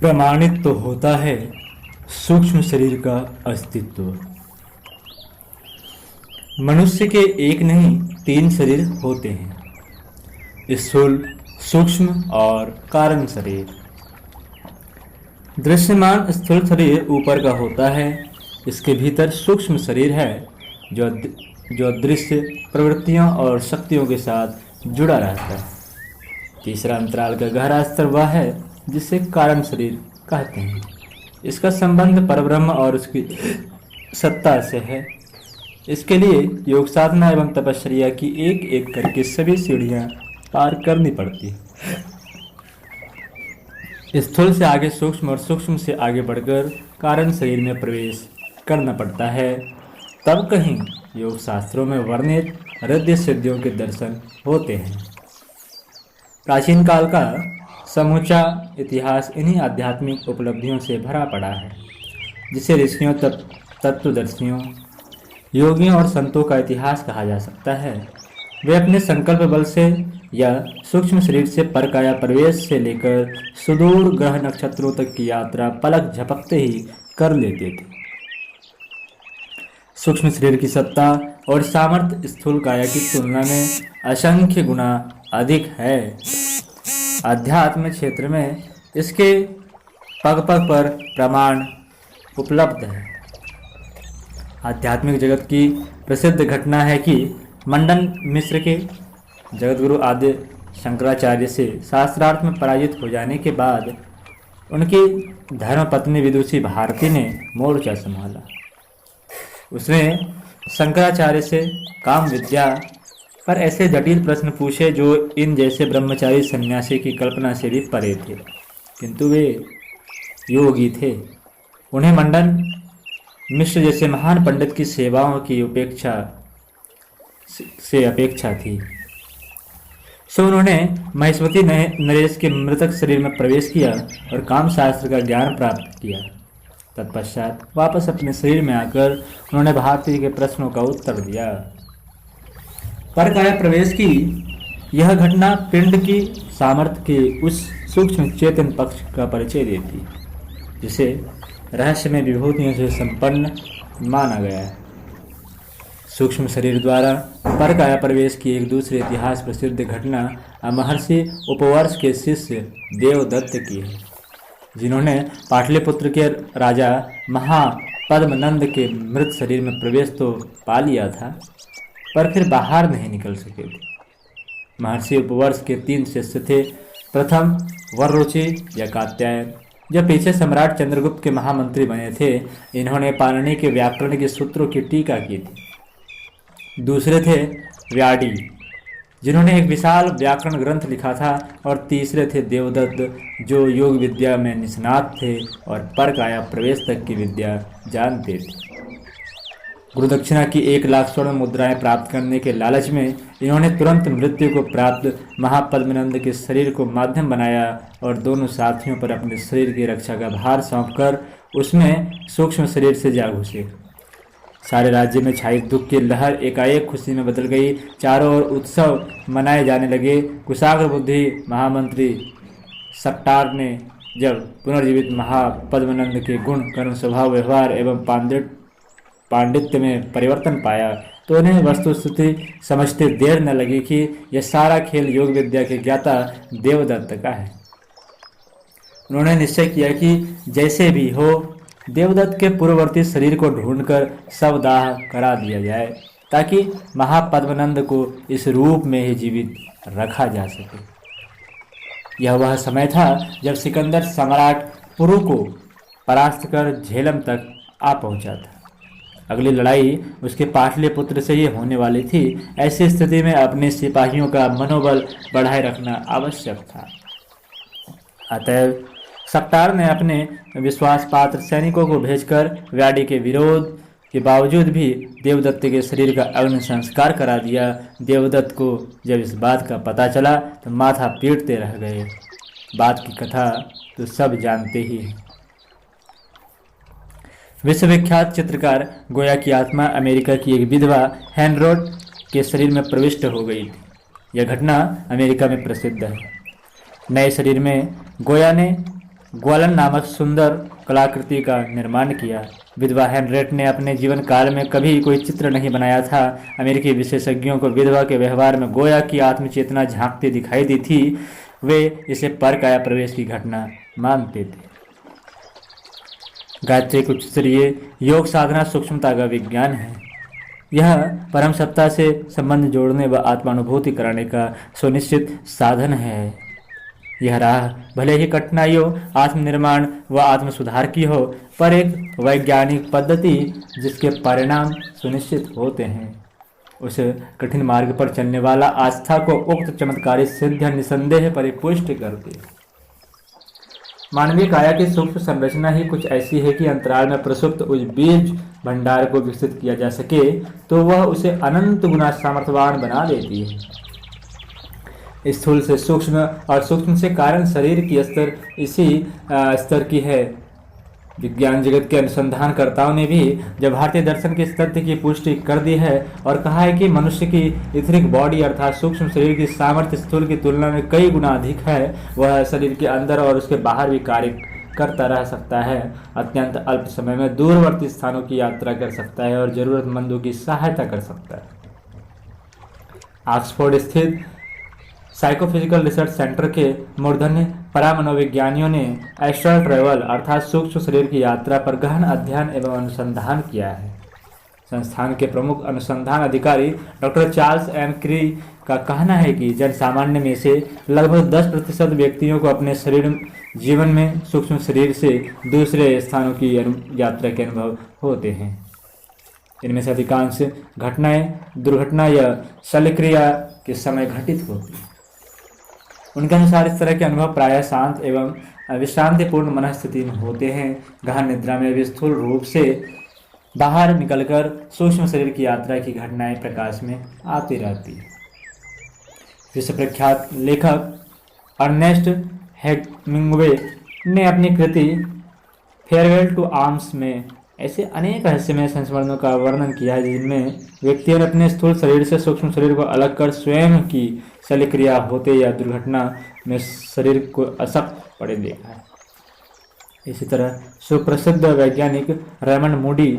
प्रमाणित तो होता है सूक्ष्म शरीर का अस्तित्व। मनुष्य के एक नहीं 3 शरीर होते हैं, स्थूल, सूक्ष्म और कारण शरीर। दृश्यमान स्थूल शरीर ऊपर का होता है, इसके भीतर सूक्ष्म शरीर है जो दृश्य प्रवृत्तियों और शक्तियों के साथ जुड़ा रहता है। तीसरा अंतराल का गहरा स्तर वह है जिसे कारण शरीर कहते हैं। इसका संबंध परब्रह्म और उसकी सत्ता से है। इसके लिए योग साधना एवं तपश्चर्या की एक एक करके सभी सीढ़ियां पार करनी पड़ती है। स्थूल से आगे सूक्ष्म और सूक्ष्म से आगे बढ़कर कारण शरीर में प्रवेश करना पड़ता है, तब कहीं योग शास्त्रों में वर्णित हृदय सिद्धियों के दर्शन होते हैं। प्राचीन काल का समूचा इतिहास इन्हीं आध्यात्मिक उपलब्धियों से भरा पड़ा है, जिसे ऋषियों, तत्वदर्शियों, योगियों और संतों का इतिहास कहा जा सकता है। वे अपने संकल्प बल से या सूक्ष्म शरीर से परकाया प्रवेश से लेकर सुदूर ग्रह नक्षत्रों तक की यात्रा पलक झपकते ही कर लेते थे। सूक्ष्म शरीर की सत्ता और सामर्थ्य स्थूल काया की तुलना में असंख्य गुना अधिक है। अध्यात्म क्षेत्र में इसके पग पग पर प्रमाण उपलब्ध है। आध्यात्मिक जगत की प्रसिद्ध घटना है कि मंडन मिश्र के जगतगुरु आदि शंकराचार्य से शास्त्रार्थ में पराजित हो जाने के बाद उनकी धर्मपत्नी विदुषी भारती ने मोर्चा संभाला। उसने शंकराचार्य से काम विद्या पर ऐसे जटिल प्रश्न पूछे जो इन जैसे ब्रह्मचारी सन्यासी की कल्पना से भी परे थे, किंतु वे योगी थे। उन्हें मंडन मिश्र जैसे महान पंडित की सेवाओं की अपेक्षा थी। सो उन्होंने महेश्वती नरेश के मृतक शरीर में प्रवेश किया और काम शास्त्र का ज्ञान प्राप्त किया। तत्पश्चात वापस अपने शरीर में आकर उन्होंने भारती के प्रश्नों का उत्तर दिया। परकाया प्रवेश की यह घटना पिंड की सामर्थ्य के उस सूक्ष्म चेतन पक्ष का परिचय देती, जिसे रहस्य में विभूतियों से संपन्न माना गया है। सूक्ष्म शरीर द्वारा परकाया प्रवेश की एक दूसरी इतिहास प्रसिद्ध घटना महर्षि उपवर्ष के शिष्य देवदत्त की है, जिन्होंने पाटलिपुत्र के राजा महापद्मनंद के मृत शरीर में प्रवेश तो पा लिया था, पर फिर बाहर नहीं निकल सके थे। महर्षि उपवर्ष के 3 शिष्य थे। प्रथम वररुचि या कात्यायन, जो पीछे सम्राट चंद्रगुप्त के महामंत्री बने थे। इन्होंने पाणिनि के व्याकरण के सूत्रों की टीका की थी। दूसरे थे व्याडी, जिन्होंने एक विशाल व्याकरण ग्रंथ लिखा था। और तीसरे थे देवदत्त, जो योग विद्या में निष्णात थे और परकाया प्रवेश तक की विद्या जानते थे। गुरुदक्षिणा की 1 लाख स्वर्ण मुद्राएं प्राप्त करने के लालच में इन्होंने तुरंत मृत्यु को प्राप्त महापद्मनंद के शरीर को माध्यम बनाया और दोनों साथियों पर अपने शरीर की रक्षा का भार सौंपकर उसमें सूक्ष्म शरीर से जा घुसे। सारे राज्य में छाई दुख की लहर एकाएक खुशी में बदल गई। चारों ओर उत्सव मनाए जाने लगे। कुशाग्र बुद्धि महामंत्री सक्टार ने जब पुनर्जीवित महापद्मनंद के गुण, कर्म, स्वभाव, व्यवहार एवं पांडित्य में परिवर्तन पाया तो उन्हें वस्तुस्थिति समझते देर न लगी कि यह सारा खेल योग विद्या के ज्ञाता देवदत्त का है। उन्होंने निश्चय किया कि जैसे भी हो देवदत्त के पूर्ववर्ती शरीर को ढूंढकर शवदाह करा दिया जाए, ताकि महापद्मनंद को इस रूप में ही जीवित रखा जा सके। यह वह समय था जब सिकंदर सम्राट पुरु को परास्त कर झेलम तक आ पहुंचा था। अगली लड़ाई उसके पाटलिपुत्र से ही होने वाली थी। ऐसी स्थिति में अपने सिपाहियों का मनोबल बढ़ाए रखना आवश्यक था। अतएव सक्टार ने अपने विश्वास पात्र सैनिकों को भेजकर व्याडी के विरोध के बावजूद भी देवदत्त के शरीर का अग्नि संस्कार करा दिया। देवदत्त को जब इस बात का पता चला तो माथा पीटते रह गए। बात की कथा तो सब जानते ही हैं। विश्वविख्यात चित्रकार गोया की आत्मा अमेरिका की एक विधवा हैनरोड के शरीर में प्रविष्ट हो गई थी। यह घटना अमेरिका में प्रसिद्ध है। नए शरीर में गोया ने ग्वालन नामक सुंदर कलाकृति का निर्माण किया। विधवा हेनरेट ने अपने जीवन काल में कभी कोई चित्र नहीं बनाया था। अमेरिकी विशेषज्ञों को विधवा के व्यवहार में गोया की आत्मचेतना झांकती दिखाई दी थी। वे इसे परकाया प्रवेश की घटना मानते थे। गायत्री कुछ स्तरीय योग साधना सूक्ष्मता का विज्ञान है। यह परम सत्ता से संबंध जोड़ने व आत्मानुभूति कराने का सुनिश्चित साधन है। यह राह भले ही कठिनाइयों, आत्मनिर्माण व आत्म सुधार की हो, पर एक वैज्ञानिक पद्धति जिसके परिणाम सुनिश्चित होते हैं। उस कठिन मार्ग पर चलने वाला आस्था को उक्त चमत्कारी सिद्ध निसंदेह परिपुष्ट करती है। मानवीय काया की सूक्ष्म संरचना ही कुछ ऐसी है कि अंतराल में प्रसुप्त उस बीज भंडार को विकसित किया जा सके तो वह उसे अनंत गुना सामर्थ्यवान बना देती है। स्थूल से सूक्ष्म और सूक्ष्म से कारण शरीर की स्तर इसी स्तर की है। विज्ञान जगत के अनुसंधानकर्ताओं ने भी जब भारतीय दर्शन के इस तथ्य की पुष्टि कर दी है और कहा है कि मनुष्य की इथरिक बॉडी अर्थात सूक्ष्म शरीर की सामर्थ्य स्थूल की तुलना में कई गुना अधिक है, वह शरीर के अंदर और उसके बाहर भी कार्य करता रह सकता है, अत्यंत अल्प समय में दूरवर्ती स्थानों की यात्रा कर सकता है और जरूरतमंदों की सहायता कर सकता है। ऑक्सफोर्ड स्थित साइकोफिजिकल रिसर्च सेंटर के मूर्धन्य परामनोविज्ञानियों ने एस्ट्रल ट्रैवल अर्थात सूक्ष्म शरीर की यात्रा पर गहन अध्ययन एवं अनुसंधान किया है। संस्थान के प्रमुख अनुसंधान अधिकारी डॉक्टर चार्ल्स एम क्री का कहना है कि जन सामान्य में से लगभग 10% व्यक्तियों को अपने जीवन में सूक्ष्म शरीर से दूसरे स्थानों की यात्रा के अनुभव होते हैं। इनमें से अधिकांश घटनाएं दुर्घटना या शल्यक्रिया के समय घटित होती हैं। उनके अनुसार इस तरह के अनुभव प्रायः शांत एवं विश्रांतिपूर्ण मनस्थिति में होते हैं। गहन निद्रा में भी स्थूल रूप से बाहर निकलकर सूक्ष्म शरीर की यात्रा की घटनाएं प्रकाश में आती रहती है। विश्व प्रख्यात लेखक अर्नेस्ट हेमिंग्वे ने अपनी कृति फेयरवेल टू आर्म्स में ऐसे अनेक रहस्यमय संस्मरणों का वर्णन किया है जिनमें व्यक्तियों ने अपने स्थूल शरीर से सूक्ष्म शरीर को अलग कर स्वयं की शल्यक्रिया होते या दुर्घटना में शरीर को अशक्त पड़े देखा है। इसी तरह सुप्रसिद्ध वैज्ञानिक रेमंड मूडी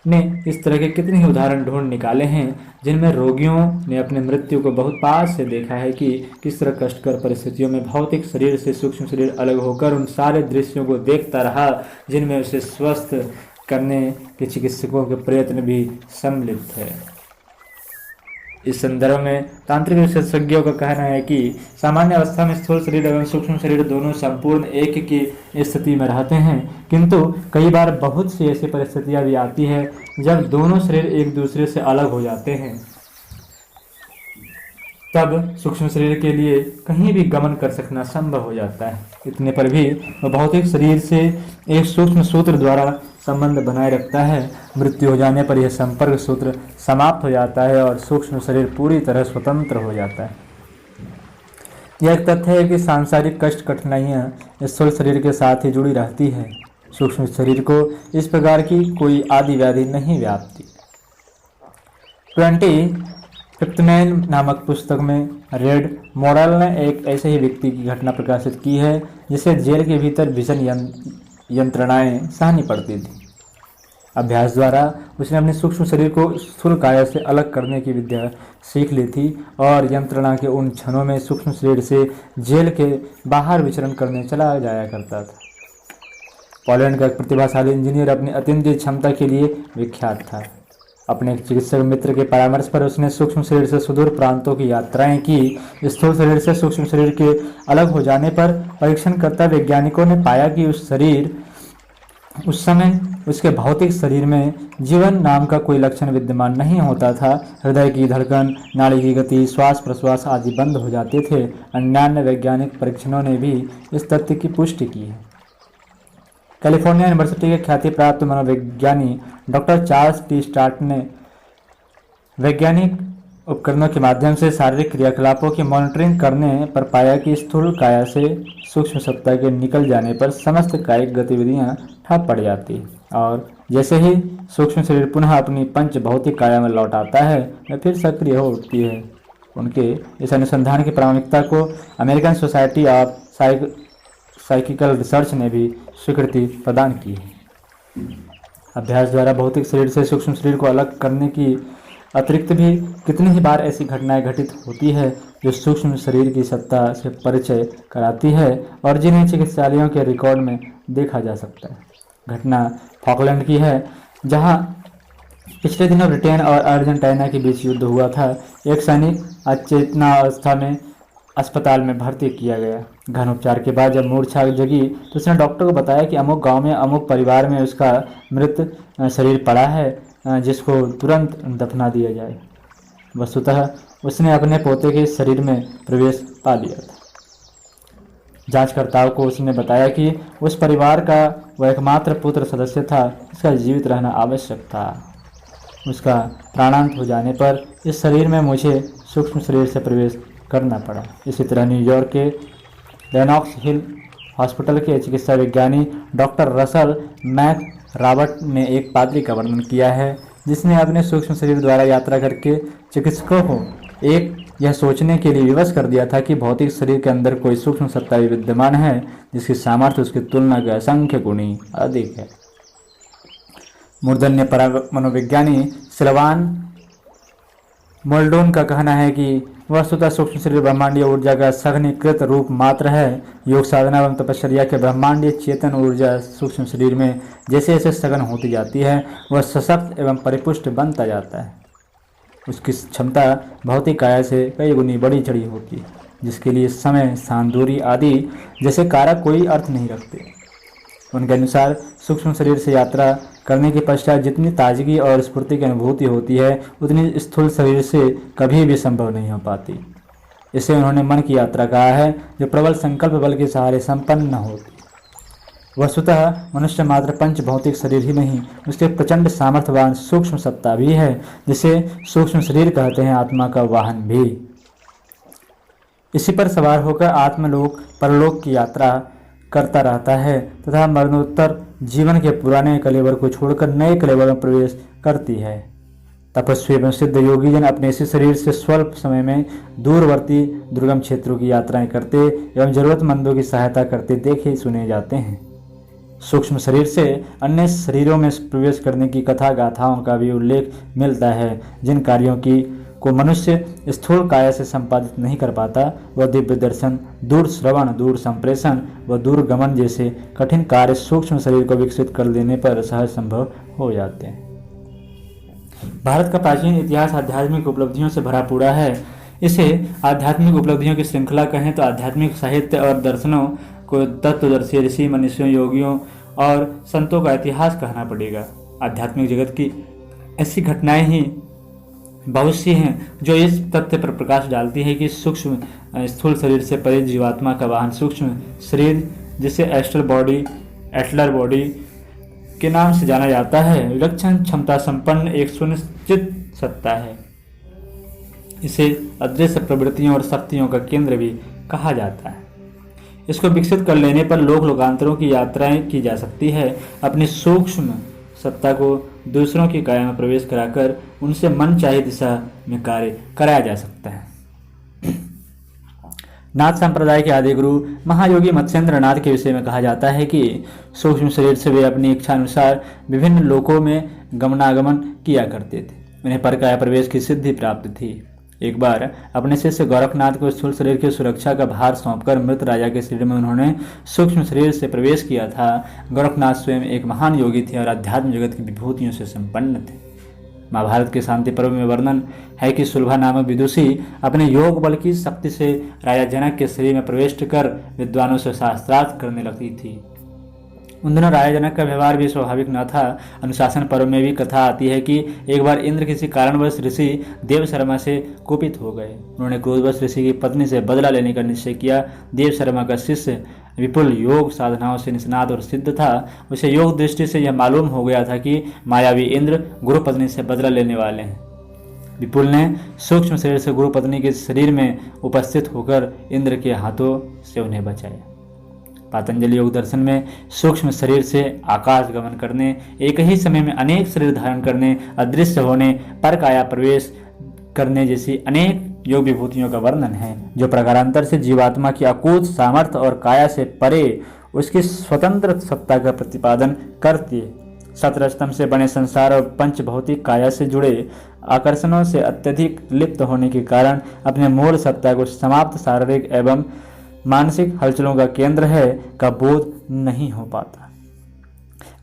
ने इस तरह के कितने ही उदाहरण ढूंढ निकाले हैं जिनमें रोगियों ने अपने मृत्यु को बहुत पास से देखा है कि किस तरह कष्टकर परिस्थितियों में भौतिक शरीर से सूक्ष्म शरीर अलग होकर उन सारे दृश्यों को देखता रहा जिनमें उसे स्वस्थ करने के चिकित्सकों के प्रयत्न भी सम्मिलित है। इस संदर्भ में तांत्रिक विशेषज्ञों का कहना है कि सामान्य अवस्था में स्थूल शरीर एवं सूक्ष्म शरीर दोनों संपूर्ण एक की स्थिति में रहते हैं, किंतु कई बार बहुत सी ऐसी परिस्थितियां भी आती है जब दोनों शरीर एक दूसरे से अलग हो जाते हैं। तब सूक्ष्म शरीर के लिए कहीं भी गमन कर सकना संभव हो जाता है। इतने पर भी वह भौतिक शरीर से एक सूक्ष्म सूत्र द्वारा संबंध बनाए रखता है। मृत्यु हो जाने पर यह संपर्क सूत्र समाप्त हो जाता है और सूक्ष्म शरीर पूरी तरह स्वतंत्र हो जाता है। यह एक तथ्य है कि सांसारिक कष्ट कठिनाइयाँ स्थूल शरीर के साथ ही जुड़ी रहती है। सूक्ष्म शरीर को इस प्रकार की कोई आदि व्याधि नहीं व्यापती। 25 नामक पुस्तक में रेड मॉडल ने एक ऐसे ही व्यक्ति की घटना प्रकाशित की है जिसे जेल के भीतर भीषण यंत्रणाएं सहनी पड़ती थी। अभ्यास द्वारा उसने अपने सूक्ष्म शरीर को स्थूल काया से अलग करने की विद्या सीख ली थी और यंत्रणा के उन क्षणों में सूक्ष्म शरीर से जेल के बाहर विचरण करने चला जाया करता था। पोलैंड का एक प्रतिभाशाली इंजीनियर अपनी अत्यंत क्षमता के लिए विख्यात था। अपने चिकित्सक मित्र के परामर्श पर उसने सूक्ष्म शरीर से सुदूर प्रांतों की यात्राएं की। स्थूल शरीर से सूक्ष्म शरीर के अलग हो जाने पर परीक्षणकर्ता वैज्ञानिकों ने पाया कि उस समय उसके भौतिक शरीर में जीवन नाम का कोई लक्षण विद्यमान नहीं होता था। हृदय की धड़कन, नाड़ी की गति, श्वास प्रश्वास आदि बंद हो जाते थे। अन्य वैज्ञानिक परीक्षणों ने भी इस तथ्य की पुष्टि की है। कैलिफोर्निया यूनिवर्सिटी के ख्याति प्राप्त मनोविज्ञानी डॉक्टर चार्ल्स टी स्टार्ट ने वैज्ञानिक उपकरणों के माध्यम से शारीरिक क्रियाकलापों की मॉनिटरिंग करने पर पाया कि स्थूल काया से सूक्ष्म सत्ता के निकल जाने पर समस्त कायिक गतिविधियां ठप पड़ जाती और जैसे ही सूक्ष्म शरीर पुनः अपनी पंच भौतिक काया में लौट आता है वह फिर सक्रिय हो उठती है। उनके इस अनुसंधान की प्रामाणिकता को American society of psychical research ने भी स्वीकृति प्रदान की है। अभ्यास द्वारा भौतिक शरीर से सूक्ष्म शरीर को अलग करने की अतिरिक्त भी कितनी ही बार ऐसी घटनाएं घटित होती है जो सूक्ष्म शरीर की सत्ता से परिचय कराती है और जिन्हें चिकित्सालयों के रिकॉर्ड में देखा जा सकता है। घटना फॉकलैंड की है, जहां पिछले दिनों ब्रिटेन और अर्जेंटीना के बीच युद्ध हुआ था। एक सैनिक अचेतना अवस्था में अस्पताल में भर्ती किया गया। गहन उपचार के बाद जब मूर्छा जगी तो उसने डॉक्टर को बताया कि अमुक गांव में अमुक परिवार में उसका मृत शरीर पड़ा है, जिसको तुरंत दफना दिया जाए। वस्तुतः उसने अपने पोते के शरीर में प्रवेश पा लिया था। जांचकर्ताओं को उसने बताया कि उस परिवार का वह एकमात्र पुत्र सदस्य था जिसका जीवित रहना आवश्यक था। उसका प्राणांत हो जाने पर इस शरीर में मुझे सूक्ष्म शरीर से प्रवेश करना पड़ा। इसी तरह न्यूयॉर्क के लेनॉक्स हिल हॉस्पिटल के चिकित्सा विज्ञानी डॉक्टर रसल मैक रॉबर्ट ने एक पादरी का वर्णन किया है जिसने अपने सूक्ष्म शरीर द्वारा यात्रा करके चिकित्सकों को एक यह सोचने के लिए विवश कर दिया था कि भौतिक शरीर के अंदर कोई सूक्ष्म सत्ता विद्यमान है जिसकी सामर्थ्य उसकी तुलना के असंख्य गुणी अधिक है। मूर्धन्य मनोविज्ञानी सिल्वान मोल्डोन का कहना है कि वस्तुतः सूक्ष्म शरीर ब्रह्मांडीय ऊर्जा का सघनीकृत रूप मात्र है। योग साधना एवं तपश्चर्या के ब्रह्मांडीय चेतन ऊर्जा सूक्ष्म शरीर में जैसे जैसे सघन होती जाती है वह सशक्त एवं परिपुष्ट बनता जाता है। उसकी क्षमता भौतिक काया से कई गुनी बढ़ी चढ़ी होती है, जिसके लिए समय, स्थान, दूरी आदि जैसे कारक कोई अर्थ नहीं रखते। उनके अनुसार सूक्ष्म शरीर से यात्रा करने के पश्चात जितनी ताजगी और स्फूर्ति की अनुभूति होती है उतनी स्थूल शरीर से कभी भी संभव नहीं हो पाती। इसे उन्होंने मन की यात्रा कहा है जो प्रबल संकल्प बल के सहारे संपन्न न होती। वस्तुतः मनुष्य मात्र पंच भौतिक शरीर ही नहीं, उसके प्रचंड सामर्थ्यवान सूक्ष्म सत्ता भी है जिसे सूक्ष्म शरीर कहते हैं, आत्मा का वाहन भी। इसी पर सवार होकर आत्मलोक परलोक की यात्रा करता रहता है तथा मरणोत्तर जीवन के पुराने कलेवर को छोड़कर नए कलेवर में प्रवेश करती है। तपस्वी एवं सिद्ध योगी जन अपने इसी शरीर से स्वल्प समय में दूरवर्ती दुर्गम क्षेत्रों की यात्राएं करते एवं जरूरतमंदों की सहायता करते देखे सुने जाते हैं। सूक्ष्म शरीर से अन्य शरीरों में प्रवेश करने की कथा गाथाओं का भी उल्लेख मिलता है। जिन कार्यों की को मनुष्य स्थूल काया से संपादित नहीं कर पाता वह दिव्य दर्शन, दूर श्रवण, दूर संप्रेषण व दूर गमन जैसे कठिन कार्य सूक्ष्म शरीर को विकसित कर लेने पर सहज संभव हो जाते हैं। भारत का प्राचीन इतिहास आध्यात्मिक उपलब्धियों से भरा पूरा है। इसे आध्यात्मिक उपलब्धियों की श्रृंखला कहें तो आध्यात्मिक साहित्य और दर्शनों को तत्वदर्शी ऋषि, मनुष्यों, योगियों और संतों का इतिहास कहना पड़ेगा। आध्यात्मिक जगत की ऐसी घटनाएं ही बहुत सी हैं जो इस तथ्य पर प्रकाश डालती है कि सूक्ष्म स्थूल शरीर से परे जीवात्मा का वाहन सूक्ष्म शरीर, जिसे एटलर बॉडी के नाम से जाना जाता है, विलक्षण क्षमता संपन्न एक सुनिश्चित सत्ता है। इसे अदृश्य प्रवृत्तियों और शक्तियों का केंद्र भी कहा जाता है। इसको विकसित कर लेने पर लोकांतरों की यात्राएं की जा सकती है। अपनी सूक्ष्म सत्ता को दूसरों की काया में प्रवेश कराकर उनसे मन चाहे दिशा में कार्य कराया जा सकता है। नाथ संप्रदाय के आदि गुरु महायोगी मत्स्येंद्र नाथ के विषय में कहा जाता है कि सूक्ष्म शरीर से वे अपनी इच्छा अनुसार विभिन्न लोकों में गमनागमन किया करते थे। उन्हें परकाया प्रवेश की सिद्धि प्राप्त थी। एक बार अपने शिष्य गोरखनाथ को स्थूल शरीर की सुरक्षा का भार सौंपकर मृत राजा के शरीर में उन्होंने सूक्ष्म शरीर से प्रवेश किया था। गोरखनाथ स्वयं एक महान योगी थे और अध्यात्म जगत की विभूतियों से संपन्न थे। महाभारत के शांति पर्व में वर्णन है कि सुलभा नामक विदुषी अपने योग बल की शक्ति से राजा जनक के शरीर में प्रवेश कर विद्वानों से शास्त्रार्थ करने लगती थी। उन दिनों राजा जनक का व्यवहार भी स्वाभाविक न था। अनुशासन पर्व में भी कथा आती है कि एक बार इंद्र किसी कारणवश ऋषि देव शर्मा से कुपित हो गए। उन्होंने क्रोधवश ऋषि की पत्नी से बदला लेने का निश्चय किया। देव शर्मा का शिष्य विपुल योग साधनाओं से निष्णात और सिद्ध था। उसे योग दृष्टि से यह मालूम हो गया था कि मायावी इंद्र गुरु पत्नी से बदला लेने वाले हैं। विपुल ने सूक्ष्म शरीर से गुरु पत्नी के शरीर में उपस्थित होकर इंद्र के हाथों से उन्हें बचाया। पातंजलि योग दर्शन में सूक्ष्म शरीर से आकाश गमन करने, एक ही समय में अनेक शरीर धारण करने, अदृश्य होने, परकाया प्रवेश करने जैसी अनेक योग विभूतियों का वर्णन है जो प्रकारांतर से जीवात्मा की अकूत सामर्थ्य और काया से परे उसकी स्वतंत्र सत्ता का प्रतिपादन करती है। सतरस्तंभ से बने संसार और पंच भौतिक काया से जुड़े आकर्षणों से अत्यधिक लिप्त होने के कारण अपने मूल सत्ता को समाप्त शारीरिक एवं मानसिक हलचलों का केंद्र है का बोध नहीं हो पाता।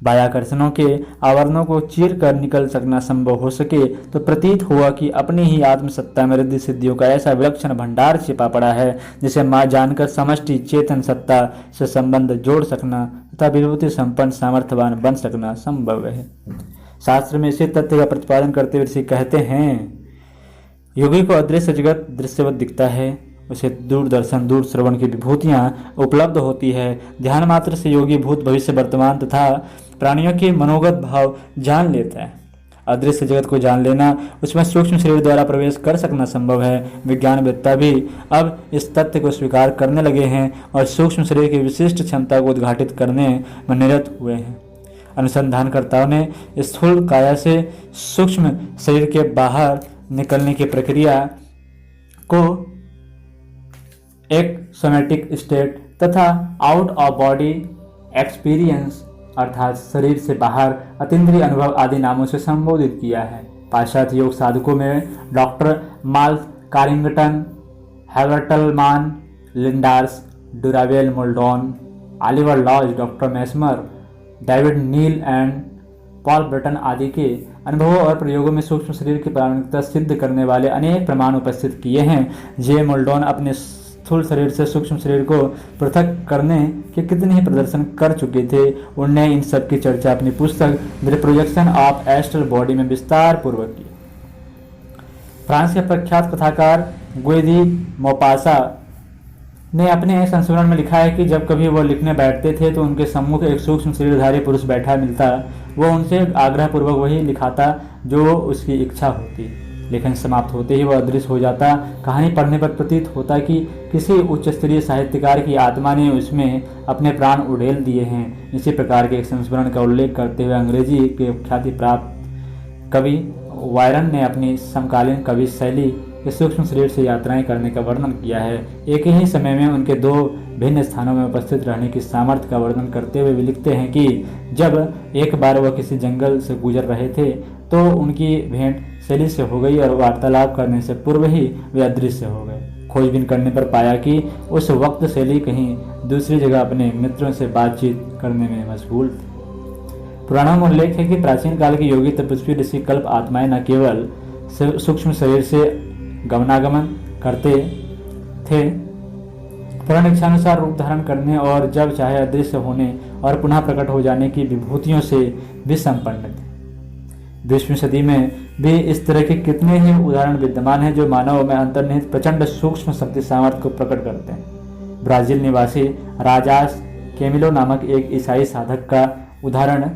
बाह्याकर्षणों के आवरणों को चीर कर निकल सकना संभव हो सके तो प्रतीत हुआ कि अपनी ही आत्मसत्ता में रिद्धि सिद्धियों का ऐसा विलक्षण भंडार छिपा पड़ा है जिसे माँ जानकर समष्टि चेतन सत्ता से संबंध जोड़ सकना तथा विभूति संपन्न सामर्थ्यवान बन सकना संभव है। शास्त्र में इसी तथ्य का प्रतिपादन करते हुए ऋषि कहते हैं, योगी को अदृश्य जगत दृश्यवत दिखता है, उसे दूर दर्शन दूर श्रवण की विभूतियां उपलब्ध होती है। ध्यान मात्र से योगी भूत भविष्य वर्तमान तथा प्राणियों के मनोगत भाव जान लेता है। अदृश्य जगत को जान लेना, उसमें सूक्ष्म शरीर द्वारा प्रवेश कर सकना संभव है। विज्ञानवेत्ता भी अब इस तथ्य को स्वीकार करने लगे हैं और सूक्ष्म शरीर की विशिष्ट क्षमता को उद्घाटित करने में निरत हुए हैं। अनुसंधानकर्ताओं ने स्थूल काया से सूक्ष्म शरीर के बाहर निकलने की प्रक्रिया को एक सोमैटिक स्टेट तथा आउट ऑफ बॉडी एक्सपीरियंस अर्थात शरीर से बाहर अतीन्द्रिय अनुभव आदि नामों से संबोधित किया है। पाश्चात्य योग साधकों में डॉक्टर माल्स कारिंगटन, हैवर्टलमान, लिंडार्स, डुरावेल Muldoon, Oliver Lodge, doctor Mesmer, David Neel and Paul Brunton आदि के अनुभवों और प्रयोगों में सूक्ष्म शरीर की प्रामाणिकता सिद्ध करने वाले अनेक प्रमाण उपस्थित किए हैं। जे मोल्डोन अपने स्थूल शरीर से सूक्ष्म शरीर को पृथक करने के कितने ही प्रदर्शन कर चुके थे। उनने इन सब की चर्चा अपनी पुस्तक the projection of astral body में विस्तार पूर्वक की। फ्रांस के प्रख्यात कथाकार गुएदी मोपासा ने अपने संस्मरण में लिखा है कि जब कभी वो लिखने बैठते थे तो उनके सम्मुख एक सूक्ष्म शरीरधारी पुरुष बैठा मिलता। वो उनसे आग्रहपूर्वक वही लिखाता जो उसकी इच्छा होती। लेखन समाप्त होते ही वह अदृश्य हो जाता। कहानी पढ़ने पर प्रतीत होता कि किसी उच्च स्तरीय साहित्यकार की आत्मा ने उसमें अपने प्राण उड़ेल दिए हैं। इसी प्रकार के एक संस्मरण का उल्लेख करते हुए अंग्रेजी के ख्याति प्राप्त कवि वायरन ने अपनी समकालीन कवि शैली के सूक्ष्म शरीर से यात्राएं करने का वर्णन किया है। एक ही समय में उनके दो भिन्न स्थानों में उपस्थित रहने की सामर्थ्य का वर्णन करते हुए वे लिखते हैं कि जब एक बार वह किसी जंगल से गुजर रहे थे तो उनकी भेंट शैली से हो गई और वार्तालाप करने से पूर्व ही वे अदृश्य हो गए। खोजबीन करने पर पाया कि उस वक्त शैली कहीं दूसरी जगह अपने मित्रों से बातचीत करने में मशगूल थे। पुराणों में उल्लेख है कि प्राचीन काल के योगी तपस्वी ऋषि कल्प आत्माएं न केवल सूक्ष्म शरीर से गमनागमन करते थे, पुराण इच्छानुसार रूप धारण करने और जब चाहे अदृश्य होने और पुनः प्रकट हो जाने की विभूतियों से भी संपन्न थे। 20वीं सदी में भी इस तरह के कितने ही उदाहरण विद्यमान हैं जो मानव में अंतर्निहित प्रचंड सूक्ष्म शक्ति सामर्थ्य को प्रकट करते हैं। ब्राजील निवासी राजास केमिलो नामक एक ईसाई साधक का उदाहरण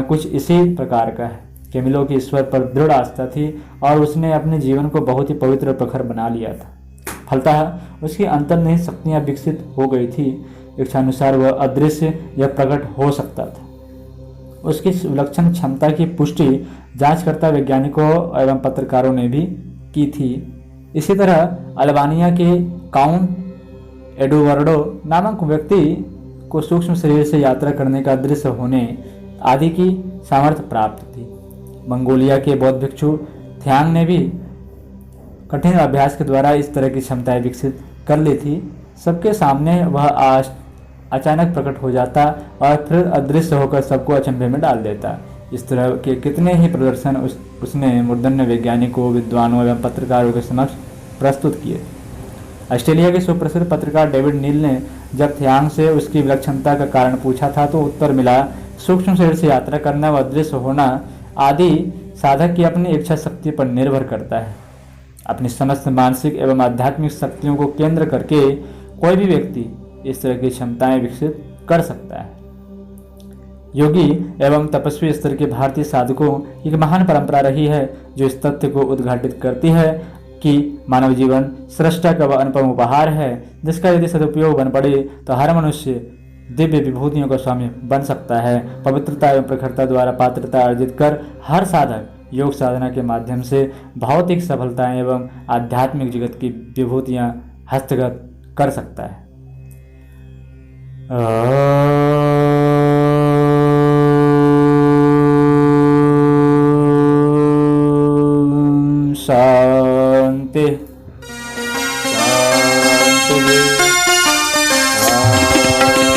कुछ इसी प्रकार का है। केमिलो की ईश्वर पर दृढ़ आस्था थी और उसने अपने जीवन को बहुत ही पवित्र और प्रखर बना लिया था। फलतः उसकी अंतर्निहित शक्तियां विकसित हो गई थी। इच्छानुसार वह अदृश्य या प्रकट हो सकता था। उसकी विलक्षण क्षमता की पुष्टि जांचकर्ता वैज्ञानिकों एवं पत्रकारों ने भी की थी। इसी तरह अल्बानिया के काउंट एडुवर्डो नामक व्यक्ति को सूक्ष्म शरीर से यात्रा करने का दृश्य होने आदि की सामर्थ्य प्राप्त थी। मंगोलिया के बौद्ध भिक्षु थ्यांग ने भी कठिन अभ्यास के द्वारा इस तरह की क्षमताएं विकसित कर ली थी। सबके सामने वह अचानक प्रकट हो जाता और फिर अदृश्य होकर सबको अचंभे में डाल देता। इस तरह के कितने ही प्रदर्शन उसने मूर्धन्य वैज्ञानिकों, विद्वानों एवं पत्रकारों के समक्ष प्रस्तुत किए। ऑस्ट्रेलिया के सुप्रसिद्ध पत्रकार डेविड नील ने जब थ्यांग से उसकी विलक्षणता का कारण पूछा था तो उत्तर मिला, सूक्ष्म शरीर से यात्रा करना व अदृश्य होना आदि साधक की अपनी इच्छा शक्ति पर निर्भर करता है। अपनी समस्त मानसिक एवं आध्यात्मिक शक्तियों को केंद्र करके कोई भी व्यक्ति इस तरह की क्षमताएं विकसित कर सकता है। योगी एवं तपस्वी स्तर के भारतीय साधकों की एक महान परंपरा रही है जो इस तथ्य को उद्घाटित करती है कि मानव जीवन सृष्टा का वह अनुपम उपहार है जिसका यदि सदुपयोग बन पड़े तो हर मनुष्य दिव्य विभूतियों का स्वामी बन सकता है। पवित्रता एवं प्रखरता द्वारा पात्रता अर्जित कर हर साधक योग साधना के माध्यम से भौतिक सफलताएं एवं आध्यात्मिक जगत की विभूतियां हस्तगत कर सकता है। शांति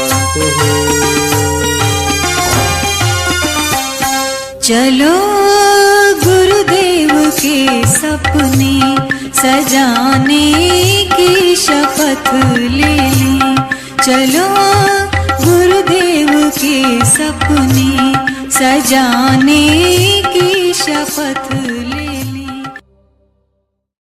शांति चलो गुरुदेव के सपने सजाने की शपथ ले ली। चलो गुरुदेव के सपने सजाने की शपथ ले